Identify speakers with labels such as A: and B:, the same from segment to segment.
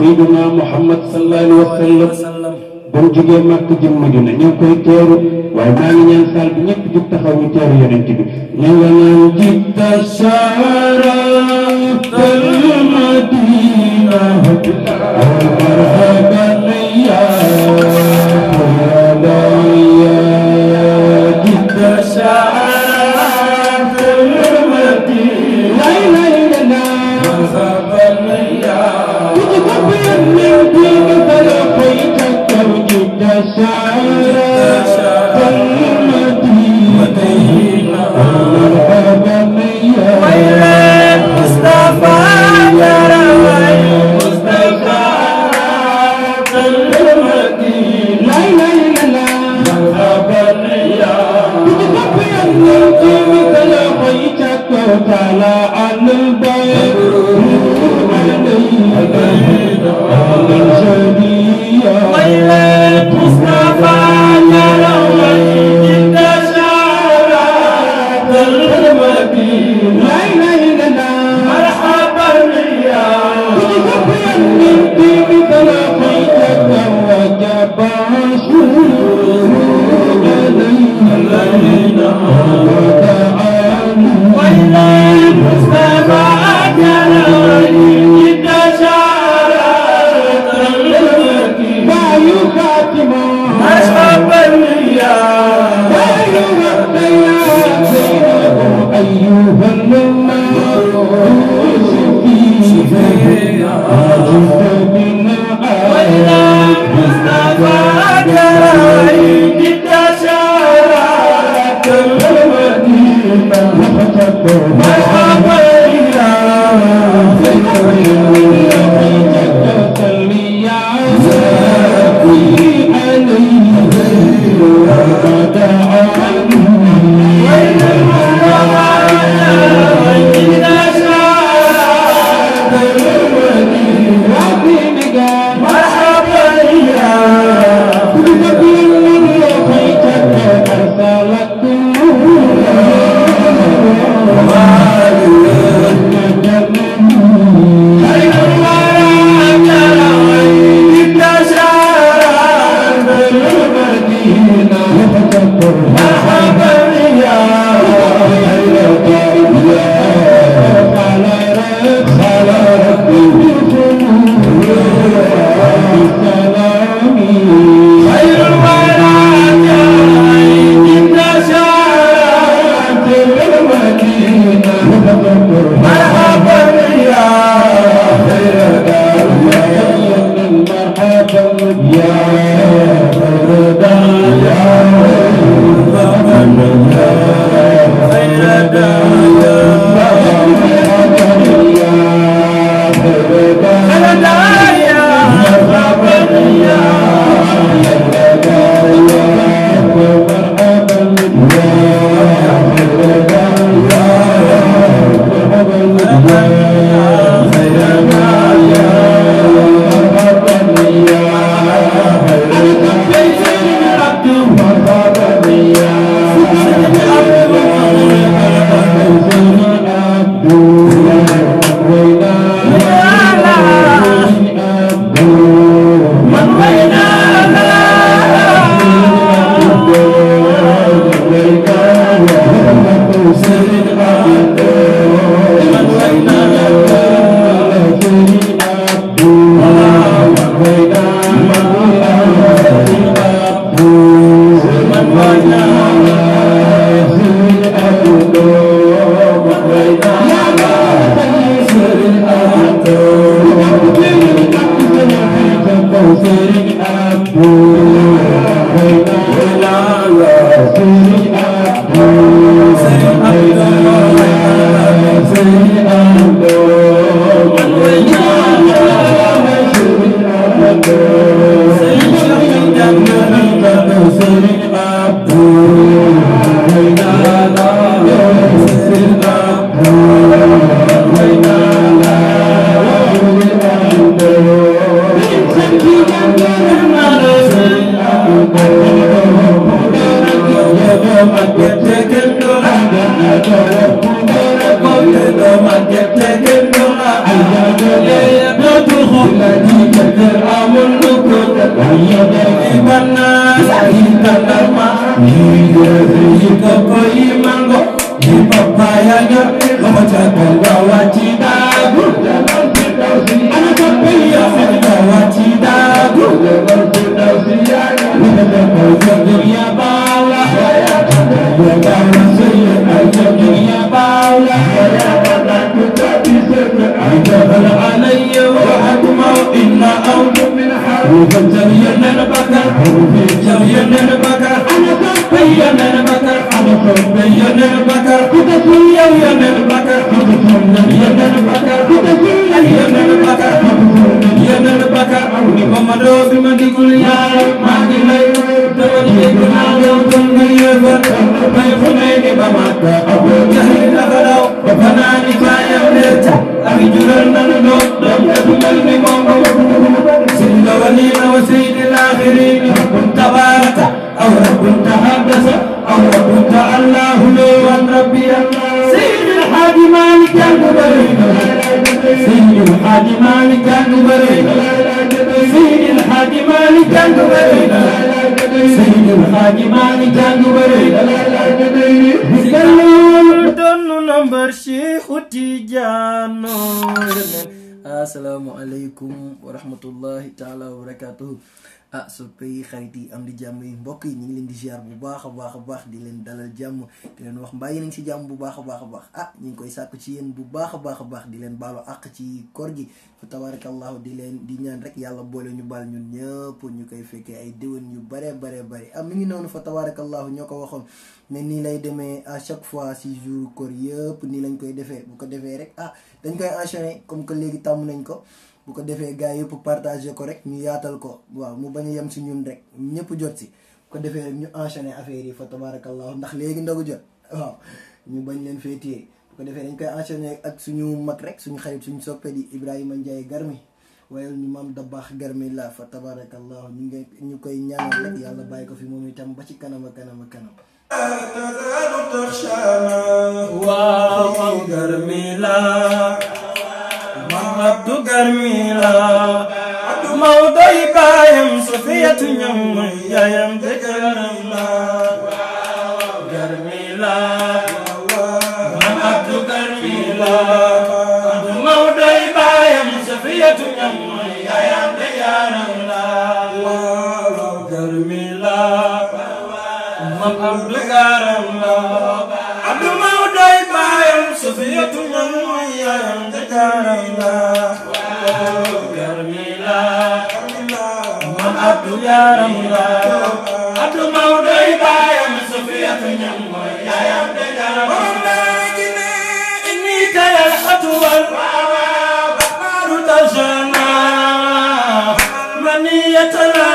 A: Sayyidina Muhammad sallallahu alaihi wasallam ba mu jógee Makka jëm Madina ñu koy teeru waaye maa ngi ñaan saal bi ñëpp jug taxaw ñu teeru yonent bi ñu nga naan jidda sharatal Madina marhaban ya jidda sharatal Madina marhaban ya مرحبا يا
B: Tandarma yi koko yi mango yi papaya ya loxo ca kaw nga wàcci daagu ana papaya nga wàcci daagu ya bawla ya bawla sey ay ya bawla جبل علي وحكمه إنا أود من حروف جريان البكر جريان البكر أنا صبيان البكر أنا صبيان البكر كتسيان البكر كتسيان البكر كتسيان البكر كتسيان البكر أولي ممدو بمدي كل يار ما دلي تودي كنا يوم تنغيبت ما يخنين بمكة أبو جهل نغلو وفناني فايم نرجع أبي جلال نندو دم تبمل نمو سيد الأولين وسيد الآخرين رب تبارك أو رب تحدث أو رب الله لو أن ربي الله سيد الحاج مالك الكبرين سيد الحاج مالك الكبرين سيد الحاج مالك الكبرين سيد الحاج مالك الكبرين دون نمبر شيخ تيجانو. Assalamualaikum warahmatullahi taala wabarakatuh. Soppey xarit yi am di jàmm yi mbokk yi ñu ngi leen di ziar bu baax a baax di leen dalal jàmm di leen wax mbaa yéen a ngi si jàmm bu baax a baax ñu ngi koy sàkku ci yéen bu baax a baax di leen baalu àq ci koor gi fa tabarakallahu di leen di ñaan rek yàlla boole ñu baal ñun ñëpp ñu koy fekkee ay déwén yu bare mi ngi noonu fa tabarakallahu ñoo ko waxoon ne nii lay demee à chaque fois si jour koor yëpp nii lañ koy defee bu ko defee rek dañ koy enchaîner comme que léegi tàmm nañ ko bu ko defee gars yëpp partagé ko rek ñu yaatal ko waaw mu bañ a yem si ñun rek ñëpp jot si bu ko defee rek ñu enchaîner affaire yi fa tabarakallahu ndax léegi ndogu jot waaw ñu bañ leen féetee bu ko defee dañ koy enchaîner ak suñu mag rek suñu xarit suñu soppe di Ibrahima Ndiaye Garmi wayal ñu maam Dabaax Garmi la fa tabarakallahu ñu koy ñaanal rek yàlla bàyyi ko fi moom itam ba ci kanam a kanam waaw Garmi la Abdu Garmi la Mawdo yi baayam Safiyatu ñam yaayam de Garmi la Garmi la Abdu Garmi la Mawdo yi baayam Safiyatu ñam yaayam de Garmi la Garmi la Abdu Garmi la Abdu Mawdo yi baayam Safiyatu ñam yaayam de Garmi la Abdu yaram la Abdu Mawdo yi baayam Safiyatu ñam mooy yaayam de garam la inni tayal xatuwal baaru tajana maniyatala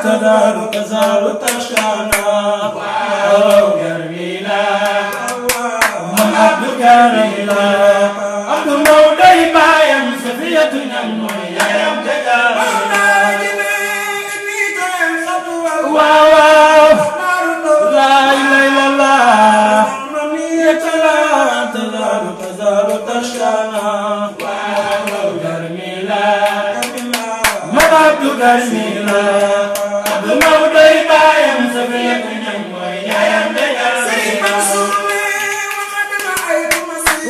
B: tadaru tazaru tashana Garmi la Abdu yaram la Abdu Mawdo yi baayam Safiyatu ñam mooy yaayam de garam waaw laa ilaaha illallaah man tazalu tashana waaw Garmi la Abdu Garmi la Abdu Mawdo yi baayam Safiyatu ñam mooy yaayam de Garmi la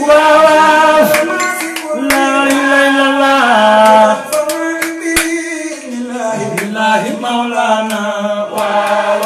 B: waaw laa ilaaha illallaah billahi mawlana waaw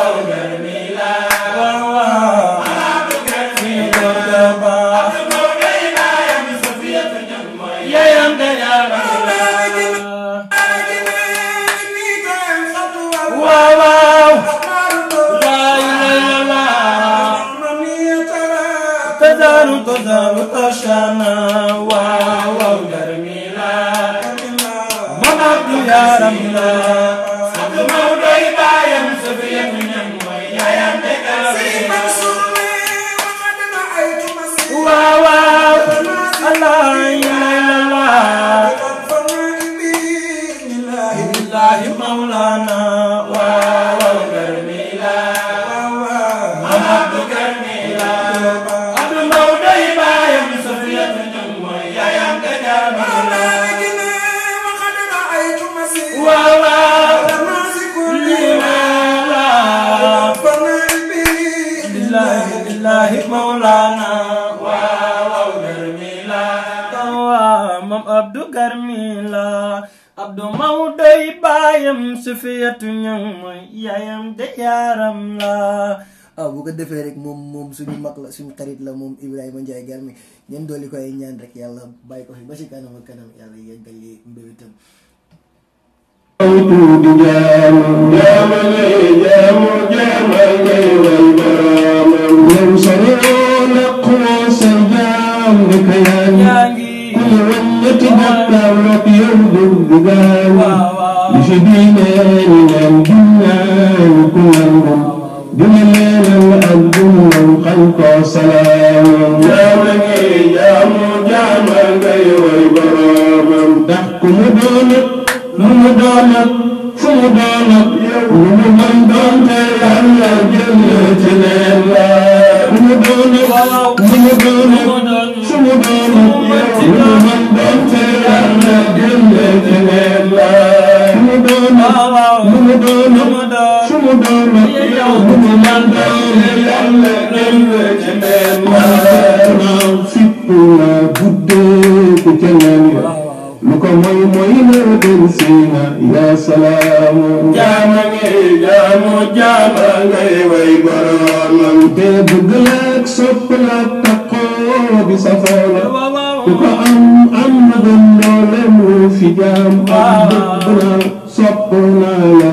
B: Sufiyatu ñang mooy yaayam de yaaram la
C: bu ko defee rek moom suñu mag la suñu xarit la moom Ibrahima Ndiaye Garmi ñeen dooli koy ñaan rek yàlla bàyyi ko fi ba si kanam ak kanam yàlla yeggali mbéwitam ya salaam jaama ngay way boromam te bëgg la ak sopp la takkoo bi safoo la ku ko am na gën doolem fi jaam am bëgg na sopp naa la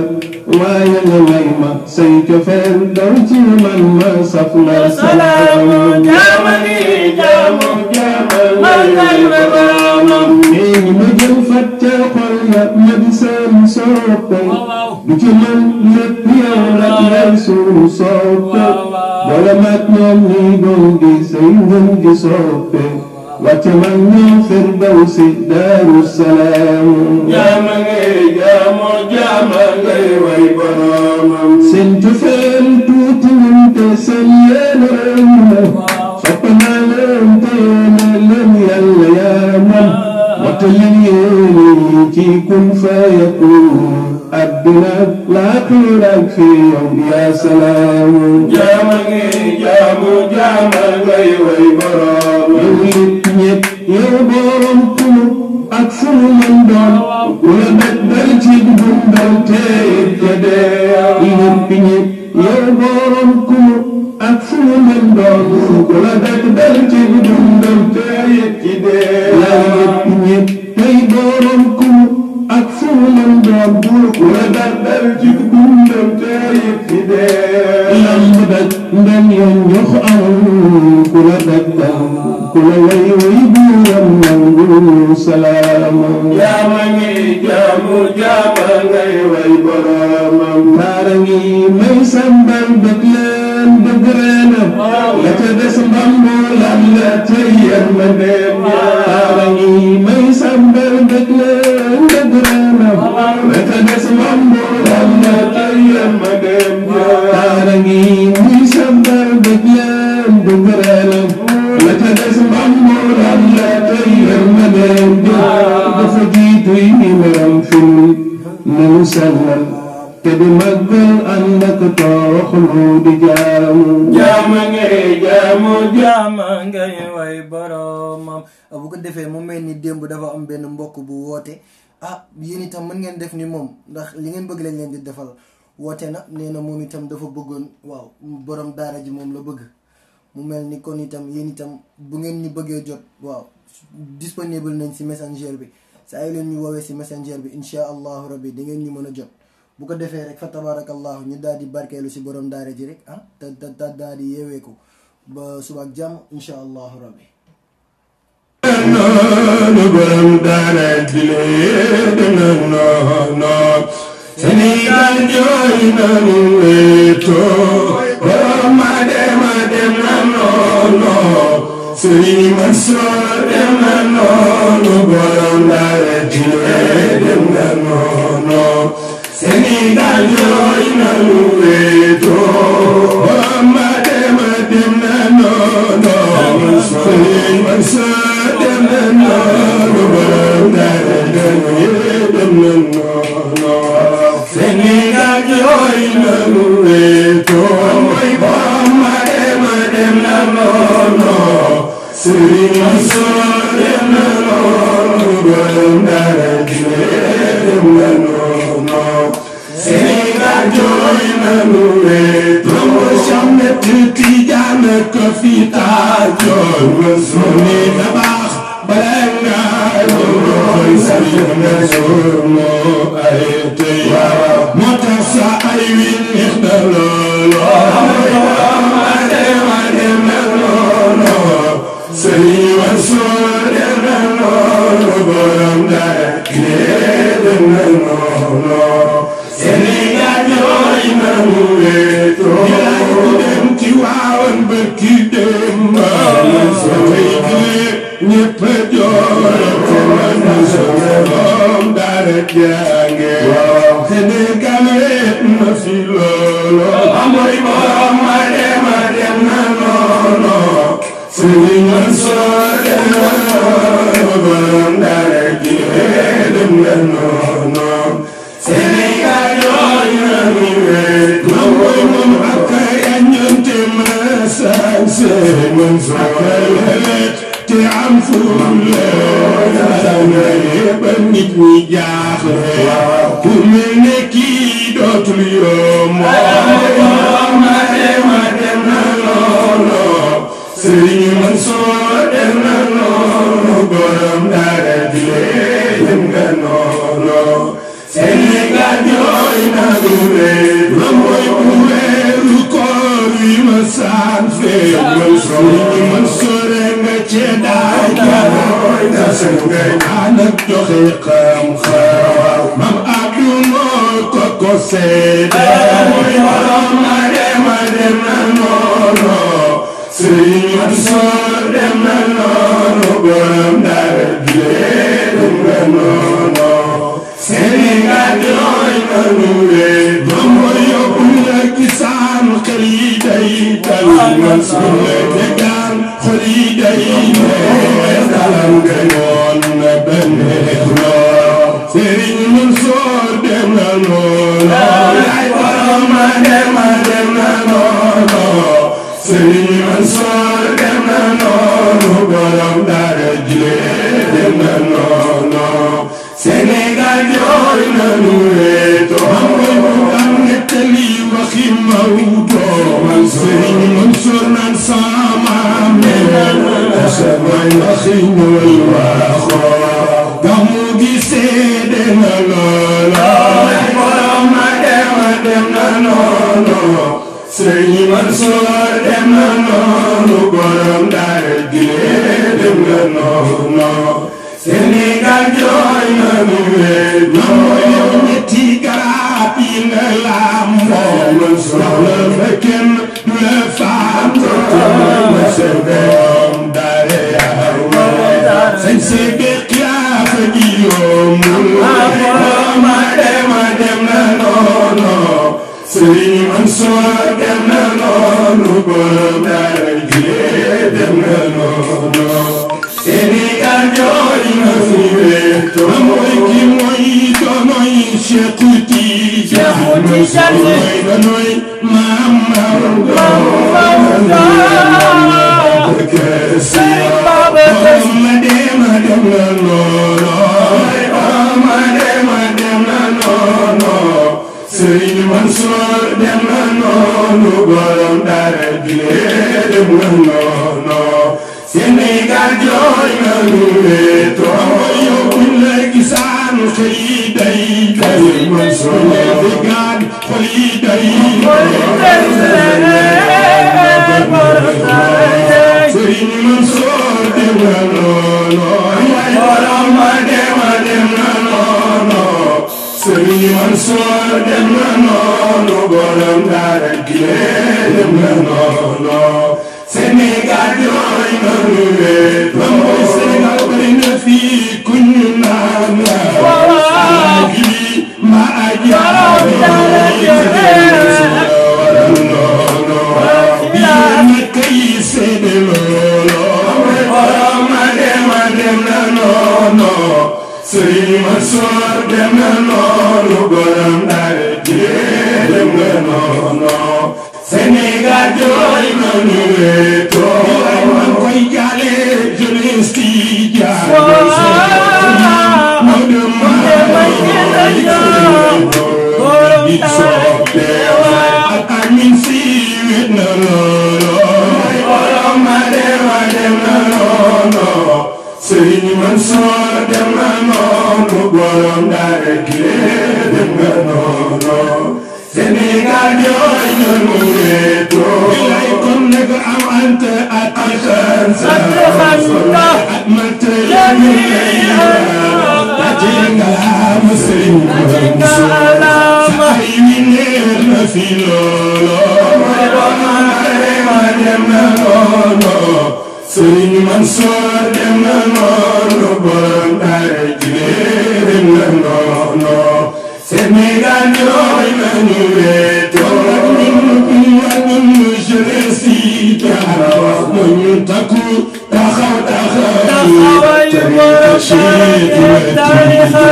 C: waaye nga may ma say cofeel daw ci man ma saf la salaam jaama ngay way boromam ma jël fàtte xol ya ma di seen soppe du ci man lépp yow rek lay suñu soppe wala mag ñoom ñi doon gi say ngën gi soppe wàcce mag ñoom firdawsi daaru salaam jaama ngay way boromam seen cofeel tuuti wante seen yéene rëy na sopp naa leen te yéene leen yàlla yaa man ci kun fayakun addina laaxira fi yow ya salaam jaama ngay way borom yow lépp ñëpp yow borom tunu ak fu mu mën doon wala dal ci dundal te lépp ñëpp yow borom tunu ak fu mu mën doon wala dal ci dundal te lépp ñëpp tey borom kumu ak fu mu mën doon wala dal ci dundal te yëpp ci dee lamb daj ndem yoon ñox amul ku la daggal ku la way buuram nangu salaam jaama ngay way boromam taara ngi may sambal bëgg leen bëgg reenam la ca des mbambo lam la ca yërmandeem taara ngi may sambal bëgg leen bëgg reenam la ca des mbambo lam la ca yërmandeem taara ngi may sambal bëgg leen bëgg reenam la ca des mbambo lam la ca yërmandeem dafa jiituy numéram fil nanu sellal te di màggal ànd ak toroxlu di jaamu jaama ngay way boromam bu ko defee mu mel ni démb dafa am benn mbokk bu woote yéen itam mën ngeen def ni moom ndax li ngeen bëgg lañ leen di defal woote na nee na moom itam dafa bëggoon waaw borom daara ji moom la bëgg mu mel ni kon itam yéen itam bu ngeen ñu bëggee jot waaw disponible nañ si messenger bi saa yu leen ñu woowee si messenger bi insha allahu rabbi di ngeen ñu mën a jot bu ko defee rek fa tabarakallahu ñu daal di barkeelu si borom daara ji rek te daal di yeeweeku ba suba ak jàmm insha allahu rabbi borom daara ji Sénégal jooy nanu weeto borom ma dem na noonu Serigne Mansour dem na noonu borom daara ji dem na noonu Sénégal jooy nanu weeto borom ma dem na noonu Serigne Mansour dem na noonu borom daara ji dem na noonu Sénégal jooy nanu weeto borom ma dem na noonu Serigne Mansour dem na noonu borom daara ji dem na noonu Lambo Chamet Tidiane ko fi taajoon mu ne tabax balanga mooy Serigne Mansour moo ay tey moo tax sa ay wi neex na loolo Serigne Mansour dem na noonu borom dara dem na noonu Sénégal ñooy nangu weetoo dem ci waawan ba ki dem ba samay gile ñëpp a jooy te man sa borom dara jànge Sénégal weet na fi loolo amoy borom ma dem na noonu Serigne Mansour dem na noonu borom dara jile dem na noonu Sénégal yooy na mi weet ma woy moom ak ay añante ma sanse Mansour ak ay lelet te am fulle nga yeba nit ñi jaaxle ku mel ne kii dootul yomb ma dem na noonu Serigne Mansour dem na noonu borom dara jile dem na noonu Sénégal jooy na lu weet la mooy bu weeru koor wi ma saan fee Serigne Mansour nga cee daay jooy na Sénégal anak joxe xam-xam Mam Abdou moo ko seede mooy borom ma dem na noonu Serigne Mansour dem na noonu borom dara jile dem na noonu Sénégal jooy na lu weet ba mooy yóbbu la gisaan xel yi day dal Mansour la tegaan xol yi day neex dalam nga yoon na benn loo Serigne Mansour dem na noonu ay borom ma dem na noonu Serigne Mansour dem na noonu borom dara jile dem na noonu Sénégal jooy na lu weetoo mooy bu daan nettali waxi Maodo Serigne Mansour naan sama mel samay waxi ñooy waxoo gamu gi seede na loola borom ma dem na noonu Serigne Mansour dem na noonu borom dara jile dem na noonu Sénégal jooy na lu weet ma mooy yow ñetti garab yi nga làmboo Mansour la fekken du la faatoo ma sebem dare yawa sañ sebe xilaafa gi yombul ma dem na noonu Serigne Mansour dem na noonu borom dara jile dem na noonu Sénégal jooy na fi weetoo ma mooy ki mooy doonoy Cheikh Tidiane mooy doonoy Maam Maodo ma dem na noonu ma dem na noonu Serigne Mansour dem na noonu borom dara jile dem na noonu Sénégal jooy na lu weetoo yow buñ la gisaan xel yi day day Mansour la déggaan xol yi day Serigne Mansour dem na noonu ay borom ma dem na noonu Serigne Mansour dem na noonu borom dara jile dem na noonu Sénégal jooy na lu weet ba mooy Sénégal bari na fii ku ñu naan gi ma ajaay ma kay seede loolo borom ma dem na noonu Serigne Mansour dem na noonu borom dara jile dem na noonu Sénégal jooy na lu weetoo man koy jaale jeunesse Tidiane moo dem ma di soppe ak na loolo mooy borom ma dem na noonu Serigne Mansour dem na noonu borom daara Gile dem na noonu Sénégal jooy na mu weetoo bilay kon nag am ante at xansa at mate ñu lay ati ngalaam Serigne Mansour sa ay wi neex na fi loolo mooy borom ma dem na noonu Serigne Mansour dem na noonu borom daara Gile dem na noonu Sénégal jooy nañu weetoo ñun jeunesse yi jaaroo ñu takku taxaw tariqa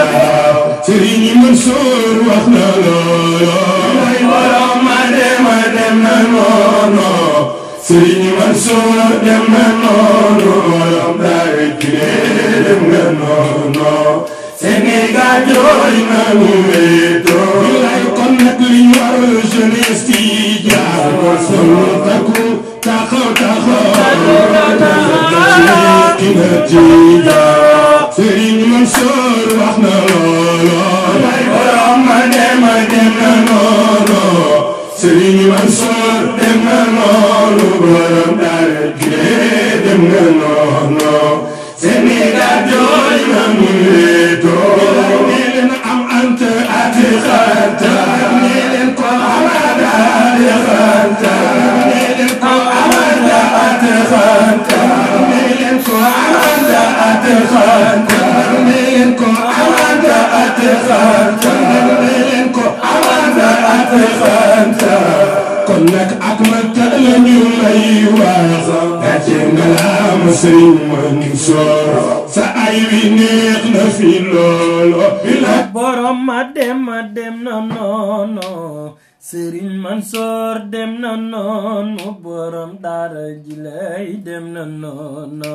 C: Serigne Mansour wax na loolo mooy borom ma dem na noonu Serigne Mansour dem na noonu borom daara Gile dem na noonu Sénégal jooy nañu weetoo bilay kon nag li ñu war jeunesse yi jaaroo ñu takku taxaw Serigne Mansour wax na loolo mooy borom ma dem na noonu Serigne Mansour dem na noonu borom daara Gile dem na noonu Sénégal jooy nañu weetoo nee leen am ante ati xanta nee leen ko amada ati xanta nee leen ko amada ati xanta nee leen ko amada ati xanta nee leen ko amada ati xanta nee leen ko amada ati xanta kon nag ak ma la ñu lay wax gàcce ngalaam Serigne Mansour sa ay wi neex na fi loolo
B: borom ma dem na noonu Serigne Mansour dem na noonu borom daara Gile dem na noonu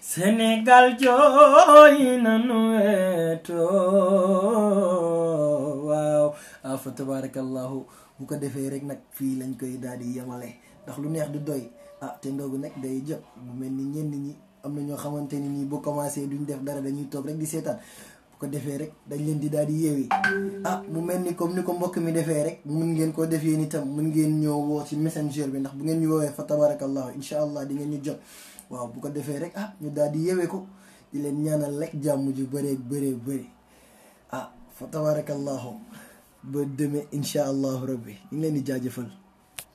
B: Sénégal jooy nañu weetoo waaw fa tabarakallahu bu ko defee rek nag fii lañ koy daal di yemale ndax lu neex du doy te ndogu nag day jot bu mel ni ñenn ñi am na ñoo xamante ni nii bu commencé duñ def dara dañuy toog rek di seetaan bu ko defee rek dañ leen di daal di yeewi mu mel ni comme ni ko mbokk mi defee rek mun ngeen koo def yéen itam mun ngeen ñëw woo ci messenger bi ndax bu ngeen ñu woowee fa tabarakallahu incha allah di ngeen ñu jot waaw bu ko defee rek ñu daal di yeewee ko di leen ñaanal rek jàmm ju bëri fa tabarakallahu ba demee incha allahu rabbi ñu ngi leen di jaajëfal